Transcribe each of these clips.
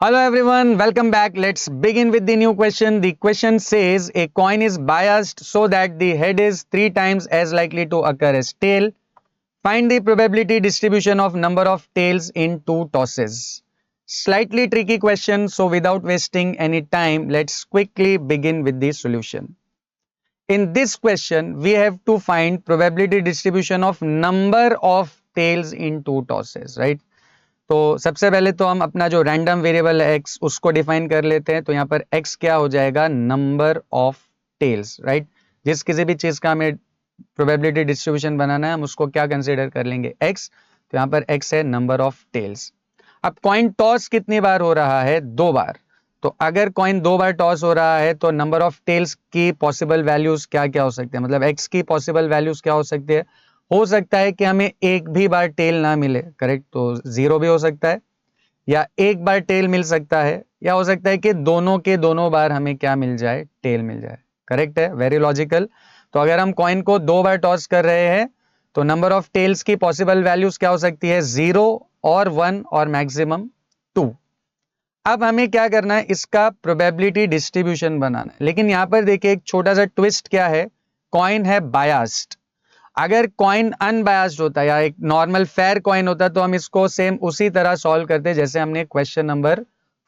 Hello everyone, welcome back. Let's begin with the new question. The question says a coin is biased so that the head is 3 times as likely to occur as tail. Find the probability distribution of number of tails in two tosses. Slightly tricky question, so without wasting any time, let's quickly begin with the solution. In this question, we have to find probability distribution of number of tails in two tosses, right? तो सबसे पहले तो हम अपना जो random variable है x उसको define कर लेते हैं। तो यहाँ पर x क्या हो जाएगा, नंबर ऑफ टेल्स, राइट। जिस किसी भी चीज का हमें प्रोबेबिलिटी डिस्ट्रीब्यूशन बनाना है हम उसको क्या कंसीडर कर लेंगे, x। तो यहाँ पर x है नंबर ऑफ टेल्स। अब कॉइन टॉस कितनी बार हो रहा है, 2 बार। तो अगर कॉइन 2 बार टॉस हो रहा है तो नंबर ऑफ टेल्स की पॉसिबल वैल्यूज क्या क्या हो सकते हैं, मतलब x की पॉसिबल वैल्यूज क्या हो सकती है। हो सकता है कि हमें एक भी बार टेल ना मिले, करेक्ट, तो 0 भी हो सकता है, या एक बार टेल मिल सकता है, या हो सकता है कि दोनों के दोनों बार हमें क्या मिल जाए, टेल मिल जाए। करेक्ट है, वेरी लॉजिकल। तो अगर हम कॉइन को 2 बार टॉस कर रहे हैं तो नंबर ऑफ टेल्स की पॉसिबल वैल्यूज क्या हो सकती है, 0 और 1 और मैक्सिमम 2। अब हमें क्या करना है, इसका प्रोबेबिलिटी डिस्ट्रीब्यूशन बनाना है। लेकिन यहां पर देखिए एक छोटा सा ट्विस्ट क्या है, कॉइन है बायास्ड। अगर कॉइन अनबायस्ड होता या एक नॉर्मल फेयर कॉइन होता तो हम इसको सेम उसी तरह सॉल्व करते जैसे हमने क्वेश्चन नंबर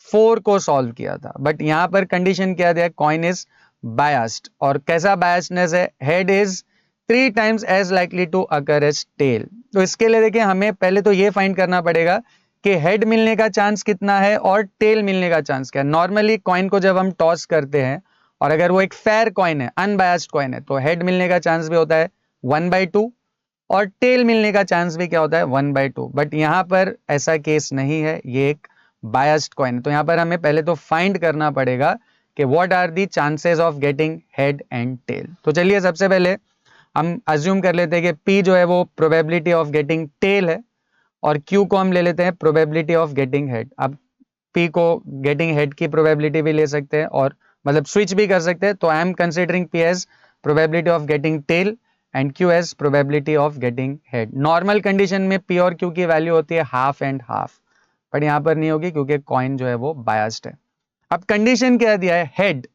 4 को सॉल्व किया था। बट यहां पर कंडीशन क्या दिया, कॉइन इज बायस्ड। और कैसा बायस्डनेस है, head is 3 times as likely to occur as tail. तो इसके लिए देखिए हमें पहले तो ये फाइंड करना पड़ेगा कि हेड मिलने का चांस कितना है और टेल मिलने का चांस क्या है। नॉर्मली कॉइन को जब हम टॉस करते हैं और अगर वो एक फेयर कॉइन है, अनबायस्ड कॉइन है, तो हेड मिलने का चांस भी होता है 1/2 और टेल मिलने का चांस भी क्या होता है, 1/2। बट यहां पर ऐसा केस नहीं है, ये एक बायस्ड कॉइन है। तो यहां पर हमें पहले तो फाइंड करना पड़ेगा कि what are the chances of getting head and tail. तो चलिए सबसे पहले हम अज्यूम कर लेते हैं कि P जो है वो प्रोबेबिलिटी ऑफ गेटिंग टेल है और Q को हम ले लेते हैं प्रोबेबिलिटी ऑफ गेटिंग हेड। अब P को गेटिंग हेड की प्रोबेबिलिटी भी ले सकते हैं और मतलब स्विच भी कर सकते हैं। तो I am considering P as probability of getting tail and Q as probability of getting head. Normal condition में P और Q की वैल्यू होती है हाफ एंड हाफ, बट यहां पर नहीं होगी क्योंकि कॉइन जो है वो बायस्ड है। अब कंडीशन क्या दिया है, हेड।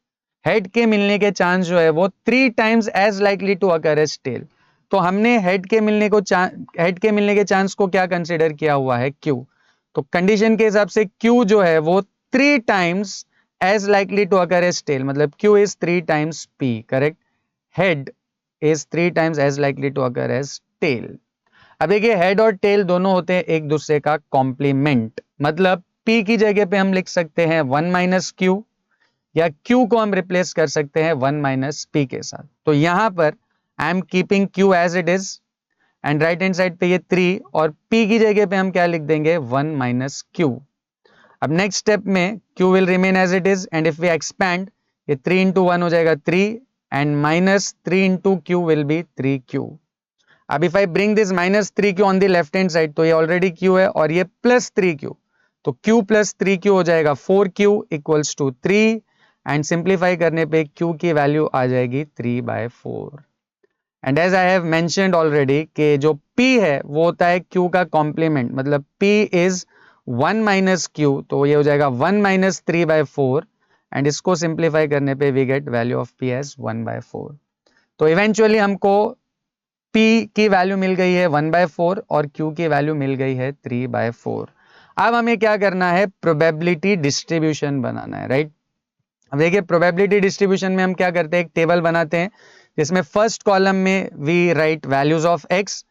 हेड के मिलने के चांस जो है वो 3 times as likely to occur as tail. तो हमने हेड के मिलने के चांस को क्या कंसिडर किया हुआ है, Q। तो कंडीशन के हिसाब से Q जो है वो 3 times as likely to occur as tail, मतलब Q is 3 times P, correct. Head is 3 times as likely to occur as tail. अब देखिए हेड और टेल दोनों होते हैं एक दूसरे का कॉम्प्लीमेंट, मतलब P की जगह पे हम लिख सकते हैं 1 माइनस क्यू, या Q को हम रिप्लेस कर सकते हैं 1 माइनस P के साथ। तो यहां पर I am keeping Q as it is and right hand side पे ये 3 और P की जगह पे हम क्या लिख देंगे, 1 माइनस Q। अब नेक्स्ट स्टेप में Q will remain as it is and if we expand, ये 3 इंटू 1 हो जाएगा 3 and minus 3 into Q will be 3Q। अब if I bring this minus 3Q on the left hand side, तो ये already Q है और ये plus 3Q, तो Q प्लस 3Q हो जाएगा 4Q equals to 3 and simplify करने पे Q की वैल्यू आ जाएगी 3/4। And as I have mentioned already कि जो P है वो होता है Q का कॉम्प्लीमेंट, मतलब P इज 1 माइनस Q, तो ये हो जाएगा 1 माइनस 3/4 एंड इसको सिंप्लीफाई करने पे we get value of P as 1/4। तो इवेंचुअली हमको P की वैल्यू मिल गई है 1/4 और Q की वैल्यू मिल गई है 3/4। अब हमें क्या करना है, प्रोबेबिलिटी डिस्ट्रीब्यूशन बनाना है, राइट। अब देखिए प्रोबेबिलिटी डिस्ट्रीब्यूशन में हम क्या करते हैं, एक टेबल बनाते हैं जिसमें फर्स्ट कॉलम में we write values of x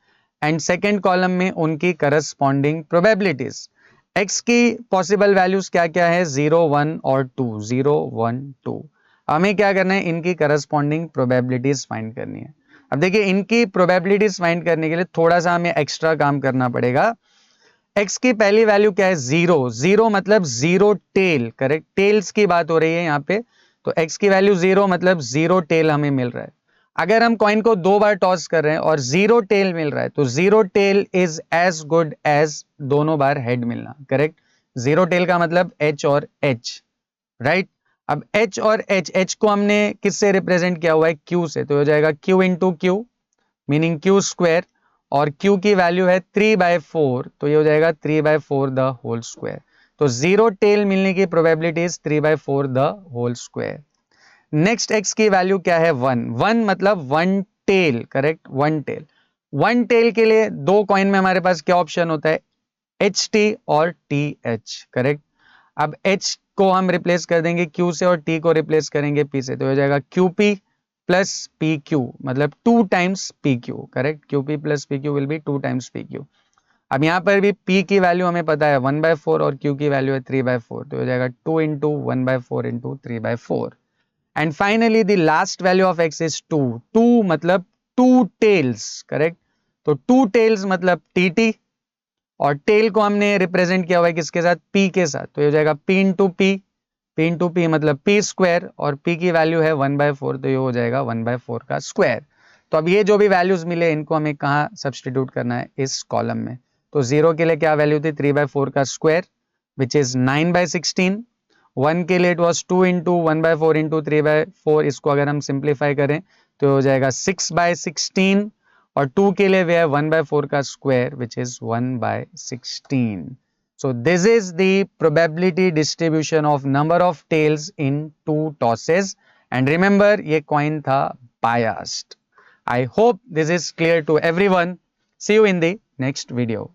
and second column में उनकी करस्पॉन्डिंग प्रोबेबिलिटीज। x की पॉसिबल वैल्यूज क्या क्या है, 0 1 और 2, 0 1 2। हमें क्या करना है, इनकी करस्पॉन्डिंग प्रोबेबिलिटीज फाइंड करनी है। अब देखिए इनकी प्रोबेबिलिटीज फाइंड करने के लिए थोड़ा सा हमें एक्स्ट्रा काम करना पड़ेगा। x की पहली वैल्यू क्या है, 0। 0 मतलब 0 टेल, करेक्ट, टेल्स की बात हो रही है यहाँ पे। तो x की वैल्यू 0 मतलब 0 टेल हमें मिल रहा है। अगर हम कॉइन को 2 बार टॉस कर रहे हैं और 0 टेल मिल रहा है तो 0 tail is as good as दोनों बार हेड मिलना, करेक्ट। 0 टेल का मतलब h और h, राइट। अब h और h को हमने किससे रिप्रेजेंट किया हुआ है, q से, तो हो जाएगा q into Q meaning Q square, और Q की वैल्यू है 3/4, तो ये हो जाएगा 3/4 द होल स्क्वायर। तो 0 टेल मिलने की probability is 3/4 the whole square. Next x की वैल्यू क्या है 1, 1 मतलब 1 टेल, करेक्ट, 1 टेल। 1 टेल के लिए दो कॉइन में हमारे पास क्या ऑप्शन होता है, एच टी और टी एच, करेक्ट। अब h को हम रिप्लेस कर देंगे q से और t को रिप्लेस करेंगे p से, तो हो जाएगा qp प्लस पी क्यू, मतलब 2 times P Q, correct. qp plus P Q will be 2 times P Q. अब यहाँ पर भी p की वैल्यू हमें पता है 1/4 और q की वैल्यू है 3/4, तो हो जाएगा 2 into 1/4 into 3/4। And finally the last value of x is 2, 2 मतलब 2 टेल्स, करेक्ट। तो 2 टेल्स मतलब tt, और टेल को हमने रिप्रेजेंट किया हुआ है किसके साथ, p के साथ, तो ये हो जाएगा p इंटू p मतलब p स्क्वायर, और p की वैल्यू है 1/4, तो ये हो जाएगा 1/4 का स्क्वायर। तो अब ये जो भी वैल्यूज मिले इनको हमें कहाँ सब्सटीट्यूट करना है, इस कॉलम में। तो 0 के लिए क्या वैल्यू थी, 3/4 का स्क्वायर विच इज 9/16। 1 के लिए इट वॉज 2 इंटू 1/4 इंटू 3/4, इसको अगर हम सिंप्लीफाई करें तो हो जाएगा 6/16, और 2 के लिए वे है 1/4 का square which is 1/16। So this is the probability distribution of number of tails in two tosses, and remember ये coin था biased. I hope this is clear to everyone. See you in the next video.